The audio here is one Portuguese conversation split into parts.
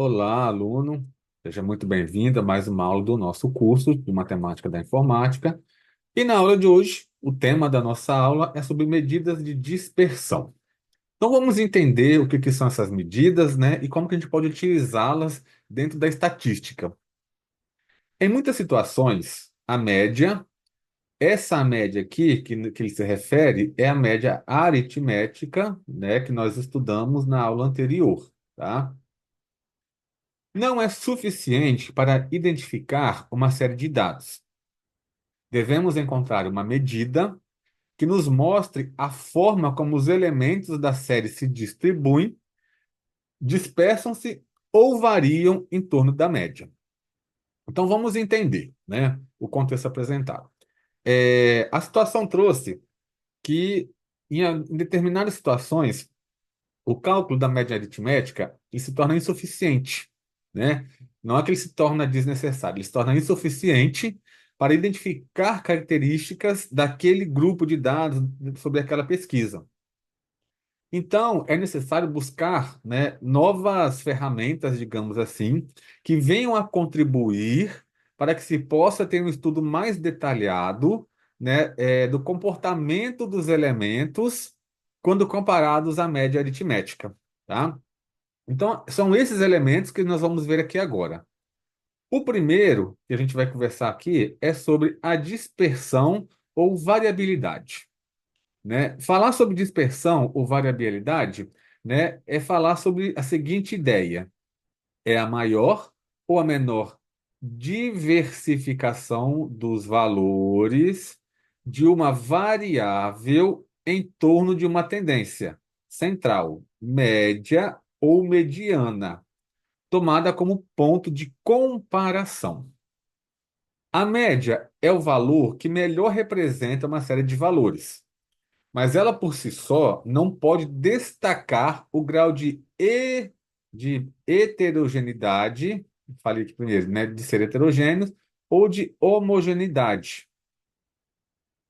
Olá, aluno. Seja muito bem-vindo a mais uma aula do nosso curso de Matemática da Informática. E na aula de hoje, o tema da nossa aula é sobre medidas de dispersão. Então vamos entender o que são essas medidas, né, e como que a gente pode utilizá-las dentro da estatística. Em muitas situações, a média, essa média aqui que ele se refere é a média aritmética, né, que nós estudamos na aula anterior, tá? Não é suficiente para identificar uma série de dados. Devemos encontrar uma medida que nos mostre a forma como os elementos da série se distribuem, dispersam-se ou variam em torno da média. Então vamos entender, né, o contexto apresentado. A situação trouxe que em determinadas situações o cálculo da média aritmética ele se torna insuficiente, né? Não é que ele se torna desnecessário, ele se torna insuficiente para identificar características daquele grupo de dados sobre aquela pesquisa. Então, é necessário buscar, né, novas ferramentas, digamos assim, que venham a contribuir para que se possa ter um estudo mais detalhado, né, do comportamento dos elementos quando comparados à média aritmética, tá? Então, são esses elementos que nós vamos ver aqui agora. O primeiro que a gente vai conversar aqui é sobre a dispersão ou variabilidade, né? Falar sobre dispersão ou variabilidade, né, é falar sobre a seguinte ideia: é a maior ou a menor diversificação dos valores de uma variável em torno de uma tendência central, média ou mediana, tomada como ponto de comparação. A média é o valor que melhor representa uma série de valores, mas ela por si só não pode destacar o grau de heterogeneidade, falei aqui primeiro, né, de ser heterogêneos, ou de homogeneidade.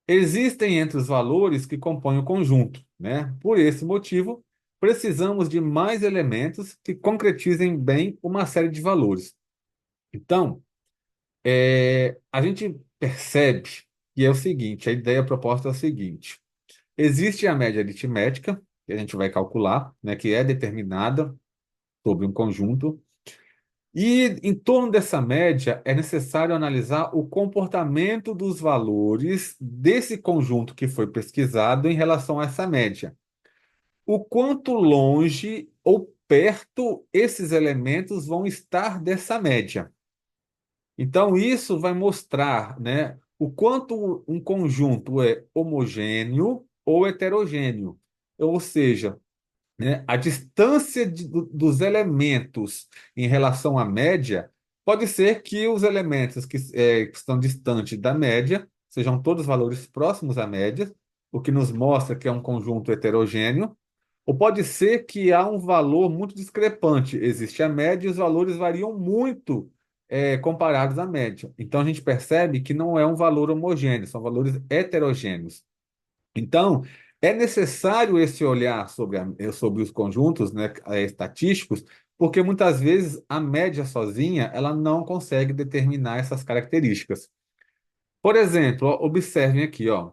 Existem entre os valores que compõem o conjunto, né? Por esse motivo, precisamos de mais elementos que concretizem bem uma série de valores. Então, a gente percebe que é o seguinte, a ideia proposta é o seguinte. Existe a média aritmética, que a gente vai calcular, né, que é determinada sobre um conjunto, e em torno dessa média é necessário analisar o comportamento dos valores desse conjunto que foi pesquisado em relação a essa média. O quanto longe ou perto esses elementos vão estar dessa média. Então, isso vai mostrar, né, o quanto um conjunto é homogêneo ou heterogêneo. Ou seja, né, a distância dos elementos em relação à média pode ser que os elementos que estão distantes da média sejam todos valores próximos à média, o que nos mostra que é um conjunto heterogêneo, ou pode ser que há um valor muito discrepante. Existe a média e os valores variam muito comparados à média. Então a gente percebe que não é um valor homogêneo, são valores heterogêneos. Então, é necessário esse olhar sobre os conjuntos, né, estatísticos, porque muitas vezes a média sozinha ela não consegue determinar essas características. Por exemplo, ó, observem aqui, ó,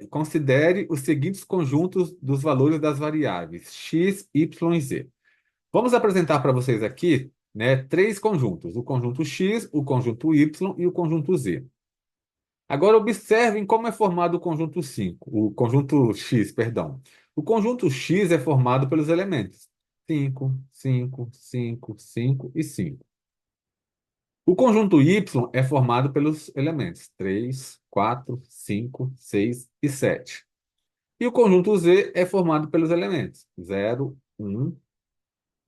considere os seguintes conjuntos dos valores das variáveis x, y e z. Vamos apresentar para vocês aqui, né, três conjuntos: o conjunto x, o conjunto y e o conjunto z. Agora observem como é formado o conjunto 5, o conjunto X, perdão. O conjunto X é formado pelos elementos 5, 5, 5, 5 e 5. O conjunto Y é formado pelos elementos 3, 4, 5, 6 e 7. E o conjunto Z é formado pelos elementos 0, 1,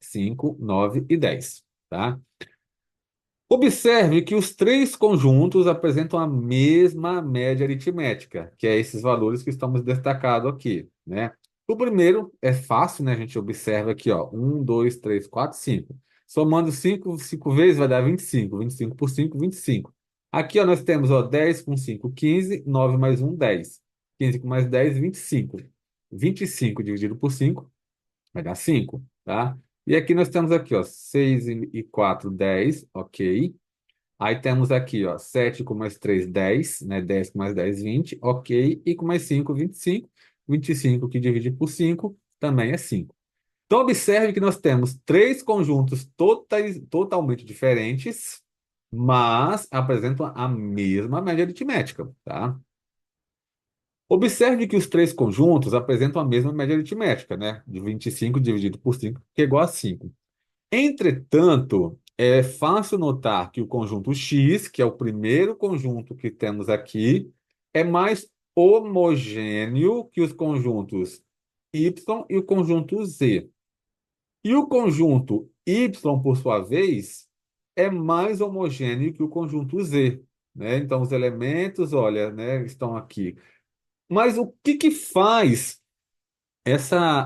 5, 9 e 10. Tá? Observe que os três conjuntos apresentam a mesma média aritmética, que é esses valores que estamos destacando aqui, né? O primeiro é fácil, né? A gente observa aqui, ó, 1, 2, 3, 4, 5. Somando 5 vezes vai dar 25. 25 por 5, 25. Aqui, ó, nós temos, ó, 10 com 5, 15. 9 mais 1, 10. 15 com mais 10, 25. 25 dividido por 5 vai dar 5, tá? E aqui nós temos aqui, ó, 6 e 4, 10, ok. Aí temos aqui, ó, 7 com mais 3, 10, né? 10 com mais 10, 20, ok. E com mais 5, 25. 25 que divide por 5 também é 5. Então, observe que nós temos três conjuntos totalmente diferentes, mas apresentam a mesma média aritmética, tá? Observe que os três conjuntos apresentam a mesma média aritmética, né? De 25 dividido por 5, que é igual a 5. Entretanto, é fácil notar que o conjunto X, que é o primeiro conjunto que temos aqui, é mais homogêneo que os conjuntos Y e o conjunto Z. E o conjunto Y, por sua vez, é mais homogêneo que o conjunto Z, né? Então, os elementos, olha, né, estão aqui. Mas o que que faz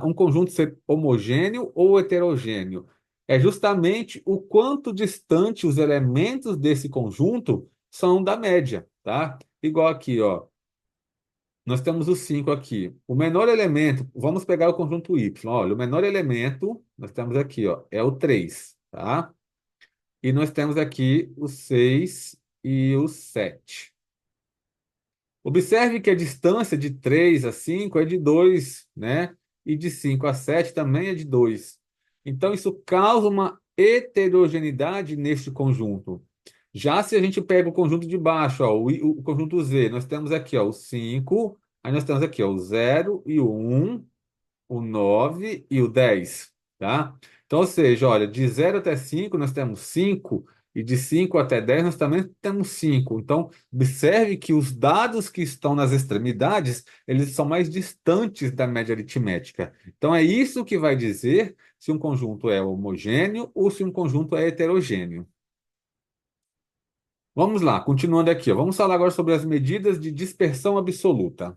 um conjunto ser homogêneo ou heterogêneo? É justamente o quanto distante os elementos desse conjunto são da média, tá? Igual aqui, ó. Nós temos os 5 aqui. O menor elemento, vamos pegar o conjunto Y. Olha, o menor elemento, nós temos aqui, ó, é o 3, tá? E nós temos aqui o 6 e o 7. Observe que a distância de 3 a 5 é de 2, né? E de 5 a 7 também é de 2. Então, isso causa uma heterogeneidade neste conjunto. Já se a gente pega o conjunto de baixo, ó, o conjunto Z, nós temos aqui ó, o 5, aí nós temos aqui ó, o 0 e o 1, o 9 e o 10, tá? Então, ou seja, olha, de 0 até 5 nós temos 5 e de 5 até 10 nós também temos 5. Então, observe que os dados que estão nas extremidades, eles são mais distantes da média aritmética. Então, é isso que vai dizer se um conjunto é homogêneo ou se um conjunto é heterogêneo. Vamos lá, continuando aqui, ó. Vamos falar agora sobre as medidas de dispersão absoluta.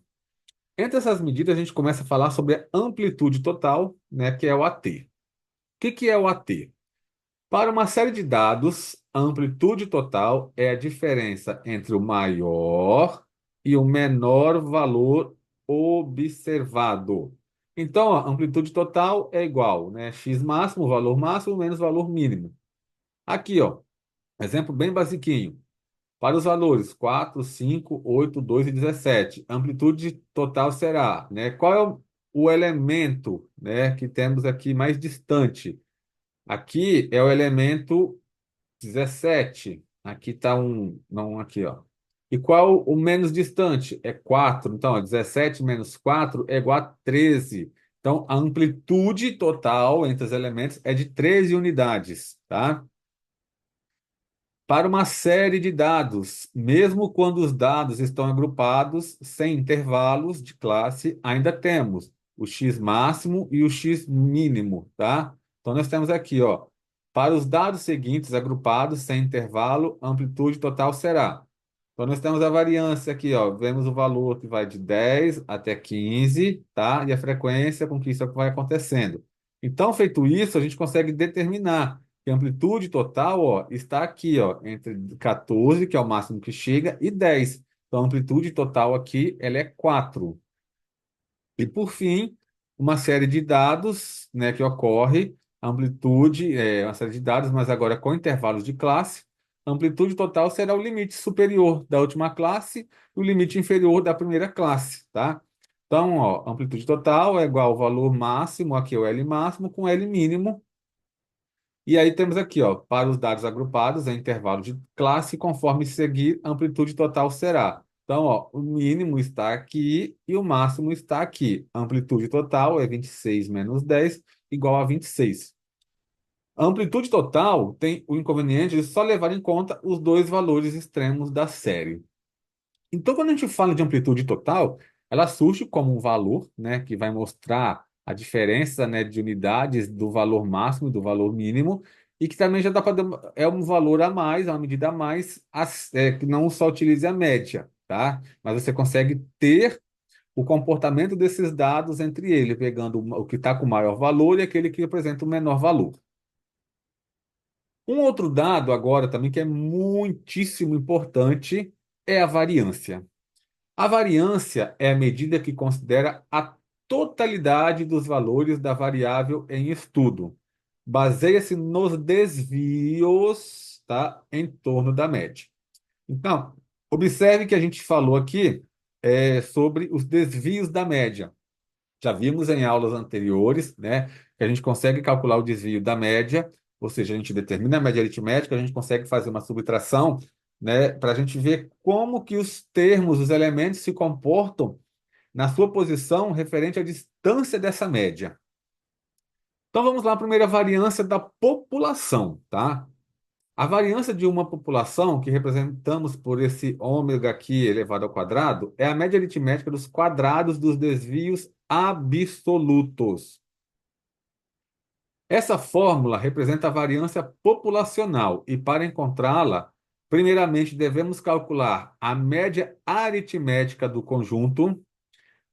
Entre essas medidas, a gente começa a falar sobre a amplitude total, né, que é o AT. O que que é o AT? Para uma série de dados, a amplitude total é a diferença entre o maior e o menor valor observado. Então, a amplitude total é igual, né? X máximo, valor máximo, menos valor mínimo. Aqui, ó, exemplo bem basiquinho. Para os valores 4, 5, 8, 2 e 17, a amplitude total será, né? Qual é o elemento, né, que temos aqui mais distante? Aqui é o elemento 17. Aqui está não, aqui, ó. E qual o menos distante? É 4. Então, ó, 17 menos 4 é igual a 13. Então, a amplitude total entre os elementos é de 13 unidades, tá? Para uma série de dados, mesmo quando os dados estão agrupados sem intervalos de classe, ainda temos o x máximo e o x mínimo, tá? Então nós temos aqui, ó, para os dados seguintes agrupados sem intervalo, a amplitude total será. Então nós temos a variância aqui, ó, vemos o valor que vai de 10 até 15, tá? E a frequência com que isso vai acontecendo. Então, feito isso, a gente consegue determinar que a amplitude total, ó, está aqui, ó, entre 14, que é o máximo que chega, e 10. Então, a amplitude total aqui, ela é 4. E, por fim, uma série de dados, né, que ocorre, a amplitude, é uma série de dados, mas agora com intervalos de classe, a amplitude total será o limite superior da última classe e o limite inferior da primeira classe, tá? Então, ó, amplitude total é igual ao valor máximo, aqui é o L máximo, com L mínimo, e aí temos aqui, ó, para os dados agrupados em intervalo de classe, conforme seguir, a amplitude total será. Então, ó, o mínimo está aqui e o máximo está aqui. A amplitude total é 26 menos 10, igual a 26. A amplitude total tem o inconveniente de só levar em conta os dois valores extremos da série. Então, quando a gente fala de amplitude total, ela surge como um valor, né, que vai mostrar a diferença, né, de unidades do valor máximo e do valor mínimo, e que também já dá para é um valor a mais, é uma medida a mais, que não só utilize a média, tá? Mas você consegue ter o comportamento desses dados entre eles, pegando o que está com maior valor e aquele que apresenta o menor valor. Um outro dado agora também que é muitíssimo importante é a variância. A variância é a medida que considera a totalidade dos valores da variável em estudo. baseia-se nos desvios, tá, em torno da média. Então, observe que a gente falou aqui sobre os desvios da média. Já vimos em aulas anteriores, né, que a gente consegue calcular o desvio da média, ou seja, a gente determina a média aritmética, a gente consegue fazer uma subtração, né, para a gente ver como que os termos, os elementos se comportam na sua posição referente à distância dessa média. Então vamos lá, a primeira variância da população, tá? A variância de uma população, que representamos por esse ômega aqui elevado ao quadrado, é a média aritmética dos quadrados dos desvios absolutos. Essa fórmula representa a variância populacional e, para encontrá-la, primeiramente devemos calcular a média aritmética do conjunto.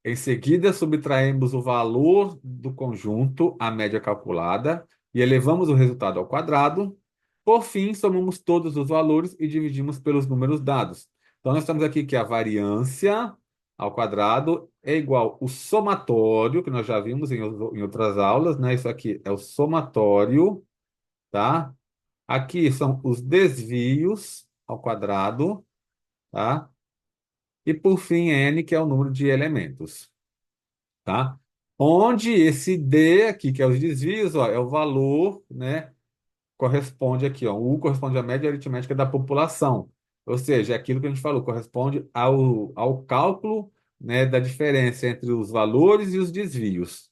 Em seguida, subtraímos o valor do conjunto, a média calculada, e elevamos o resultado ao quadrado. Por fim, somamos todos os valores e dividimos pelos números dados. Então, nós temos aqui que a variância ao quadrado é igual ao somatório, que nós já vimos em outras aulas, né? Isso aqui é o somatório, tá? Aqui são os desvios ao quadrado, tá? E por fim, n, que é o número de elementos, tá? Onde esse D aqui, que é os desvios, ó, é o valor, né? Corresponde aqui, ó, o U corresponde à média aritmética da população. Ou seja, é aquilo que a gente falou, corresponde ao cálculo, né, da diferença entre os valores e os desvios.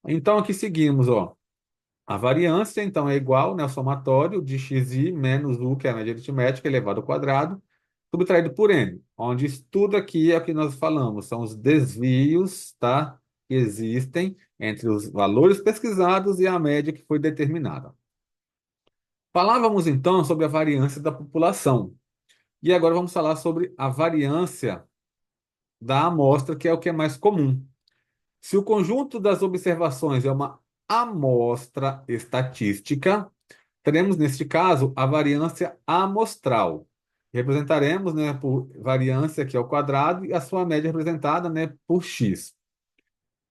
Então, aqui seguimos, ó. A variância, então, é igual, né, ao somatório de xi menos U, que é a média aritmética, elevado ao quadrado, subtraído por n, onde isso tudo aqui é o que nós falamos, são os desvios, tá, que existem entre os valores pesquisados e a média que foi determinada. Falávamos, então, sobre a variância da população. E agora vamos falar sobre a variância da amostra, que é o que é mais comum. Se o conjunto das observações é uma amostra estatística, teremos, neste caso, a variância amostral. Representaremos, né, por variância aqui ao quadrado e a sua média representada, né, por x.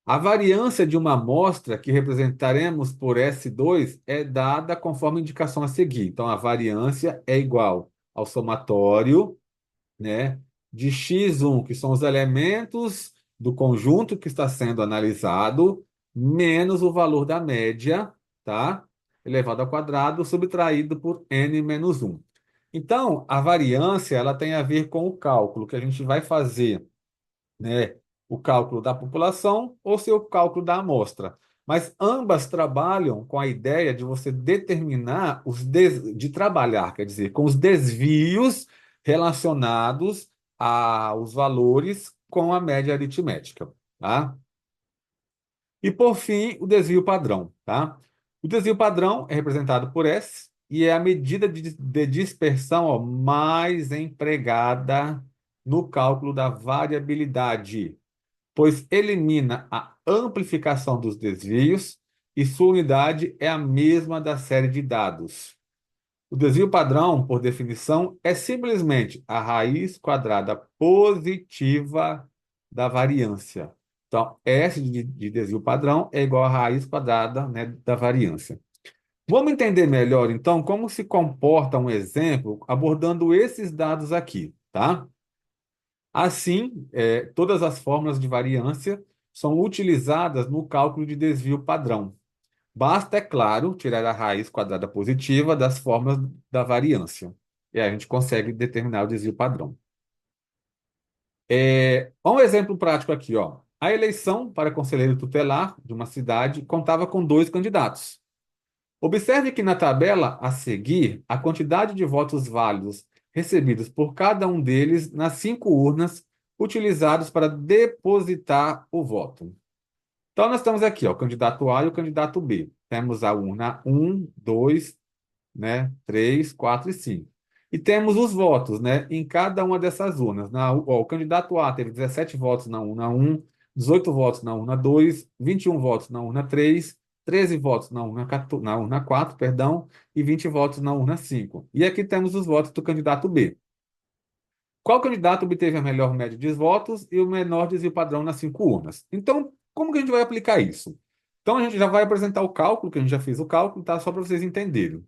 A variância de uma amostra, que representaremos por S2, é dada conforme a indicação a seguir. Então, a variância é igual ao somatório, né, de x1, que são os elementos do conjunto que está sendo analisado, menos o valor da média, tá? Elevado ao quadrado, subtraído por n menos 1. Então, a variância ela tem a ver com o cálculo que a gente vai fazer, né? O cálculo da população ou seu cálculo da amostra. Mas ambas trabalham com a ideia de você determinar de trabalhar, quer dizer, com os desvios relacionados aos valores com a média aritmética, tá? E por fim, o desvio padrão, tá? O desvio padrão é representado por S e é a medida de dispersão, ó, mais empregada no cálculo da variabilidade, pois elimina a amplificação dos desvios e sua unidade é a mesma da série de dados. O desvio padrão, por definição, é simplesmente a raiz quadrada positiva da variância. Então, S de desvio padrão é igual à raiz quadrada, né, da variância. Vamos entender melhor, então, como se comporta um exemplo abordando esses dados aqui, tá? Assim, todas as fórmulas de variância são utilizadas no cálculo de desvio padrão. Basta, é claro, tirar a raiz quadrada positiva das fórmulas da variância. E aí a gente consegue determinar o desvio padrão. Um exemplo prático aqui, ó. A eleição para conselheiro tutelar de uma cidade contava com dois candidatos. Observe que na tabela a seguir, a quantidade de votos válidos recebidos por cada um deles nas 5 urnas utilizados para depositar o voto. Então, nós temos aqui, ó, o candidato A e o candidato B. Temos a urna 1, 2, né, 3, 4 e 5. E temos os votos, né, em cada uma dessas urnas. O candidato A teve 17 votos na urna 1, 18 votos na urna 2, 21 votos na urna 3, 13 votos na urna 14, na urna 4, perdão, e 20 votos na urna 5. E aqui temos os votos do candidato B. Qual candidato obteve a melhor média de votos e o menor desvio padrão nas 5 urnas? Então, como que a gente vai aplicar isso? Então, a gente já vai apresentar o cálculo, que a gente já fez o cálculo, tá? Só para vocês entenderem.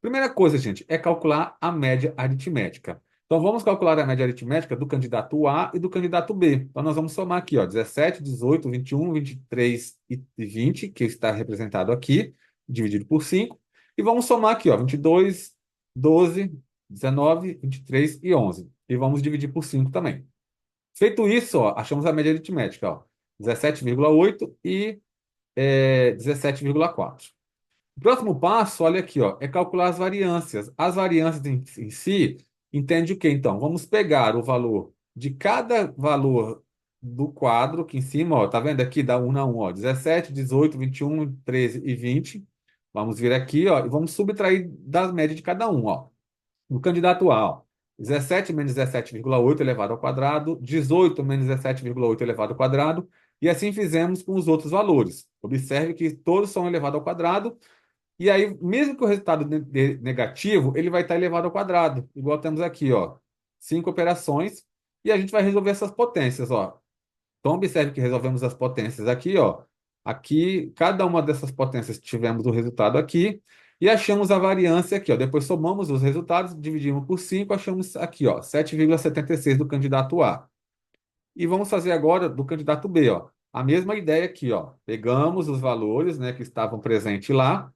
Primeira coisa, gente, é calcular a média aritmética. Então, vamos calcular a média aritmética do candidato A e do candidato B. Então, nós vamos somar aqui, ó, 17, 18, 21, 23 e 20, que está representado aqui, dividido por 5. E vamos somar aqui, ó, 22, 12, 19, 23 e 11. E vamos dividir por 5 também. Feito isso, ó, achamos a média aritmética, ó, 17,8 e 17,4. O próximo passo, olha aqui, ó, é calcular as variâncias. As variâncias em si, entende o quê, então? Vamos pegar o valor de cada valor do quadro aqui em cima, ó, tá vendo aqui? Dá 1 a 1, ó, 17, 18, 21, 13 e 20. Vamos vir aqui, ó, e vamos subtrair das médias de cada um, ó. No candidato A, ó, 17 menos 17,8 elevado ao quadrado, 18 menos 17,8 elevado ao quadrado, e assim fizemos com os outros valores. Observe que todos são elevados ao quadrado, e aí, mesmo que o resultado negativo, ele vai estar elevado ao quadrado, igual temos aqui, ó, 5 operações, e a gente vai resolver essas potências, ó. Então, observe que resolvemos as potências aqui, ó. Aqui, cada uma dessas potências tivemos o resultado aqui, e achamos a variância aqui, ó. Depois somamos os resultados, dividimos por 5, achamos aqui, ó, 7,76 do candidato A. E vamos fazer agora do candidato B, ó. A mesma ideia aqui, ó. Pegamos os valores, né, que estavam presentes lá,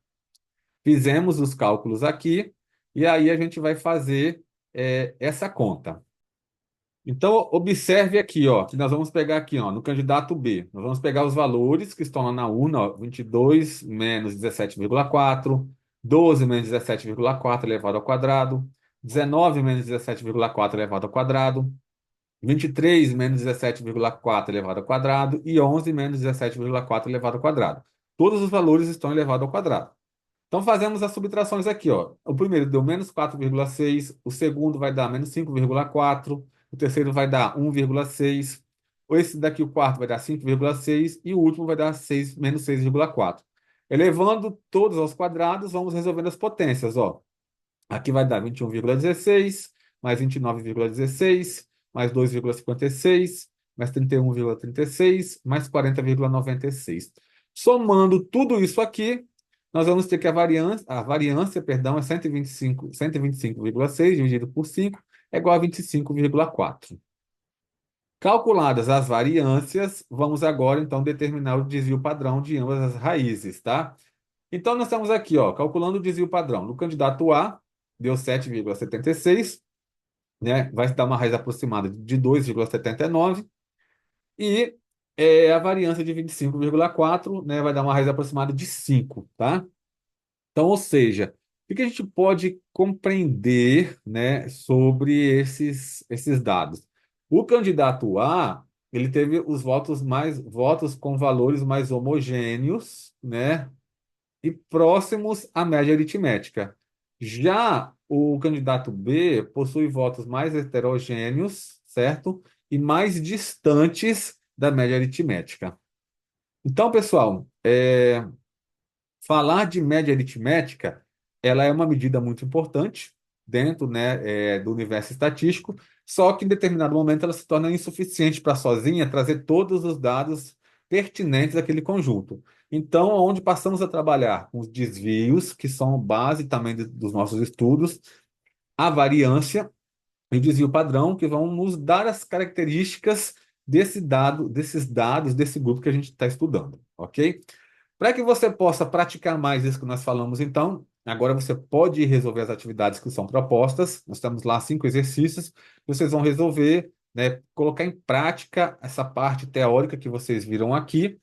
fizemos os cálculos aqui, e aí a gente vai fazer essa conta. Então, observe aqui, ó, que nós vamos pegar aqui, ó, no candidato B. Nós vamos pegar os valores que estão lá na urna, ó, 22 menos 17,4, 12 menos 17,4 elevado ao quadrado, 19 menos 17,4 elevado ao quadrado, 23 menos 17,4 elevado ao quadrado e 11 menos 17,4 elevado ao quadrado. Todos os valores estão elevados ao quadrado. Então, fazemos as subtrações aqui, ó. O primeiro deu menos 4,6, o segundo vai dar menos 5,4, o terceiro vai dar 1,6, esse daqui, o quarto, vai dar 5,6 e o último vai dar 6, menos 6,4. Elevando todos aos quadrados, vamos resolvendo as potências, ó. Aqui vai dar 21,16, mais 29,16, mais 2,56, mais 31,36, mais 40,96. Somando tudo isso aqui, nós vamos ter que a variância, perdão, é 125,6 dividido por 5 é igual a 25,4. Calculadas as variâncias, vamos agora, então, determinar o desvio padrão de ambas as raízes, tá? Então, nós estamos aqui, ó, calculando o desvio padrão. No candidato A, deu 7,76, né? Vai dar uma raiz aproximada de 2,79. E a variância de 25,4, né, vai dar uma raiz aproximada de 5, tá? Então, ou seja, o que a gente pode compreender, né, sobre esses dados? O candidato A, ele teve os votos com valores mais homogêneos, né, e próximos à média aritmética. Já o candidato B possui votos mais heterogêneos, certo? E mais distantes da média aritmética. Então, pessoal, falar de média aritmética, ela é uma medida muito importante dentro, né, do universo estatístico, só que em determinado momento ela se torna insuficiente para sozinha trazer todos os dados pertinentes àquele conjunto. Então, onde passamos a trabalhar com os desvios, que são base também dos nossos estudos, a variância e o desvio padrão, que vão nos dar as características desses dados, desse grupo que a gente está estudando, ok? Para que você possa praticar mais isso que nós falamos, então, agora você pode resolver as atividades que são propostas. Nós temos lá 5 exercícios. Vocês vão resolver, né, colocar em prática essa parte teórica que vocês viram aqui.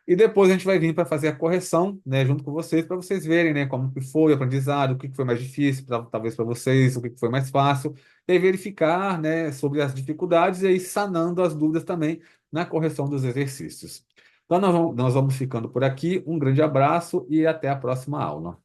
E depois a gente vai vir para fazer a correção, né, junto com vocês, para vocês verem, né, como que foi o aprendizado, o que que foi mais difícil, talvez para vocês, o que que foi mais fácil, e aí verificar, né, sobre as dificuldades e aí sanando as dúvidas também na correção dos exercícios. Então, nós vamos ficando por aqui. Um grande abraço e até a próxima aula.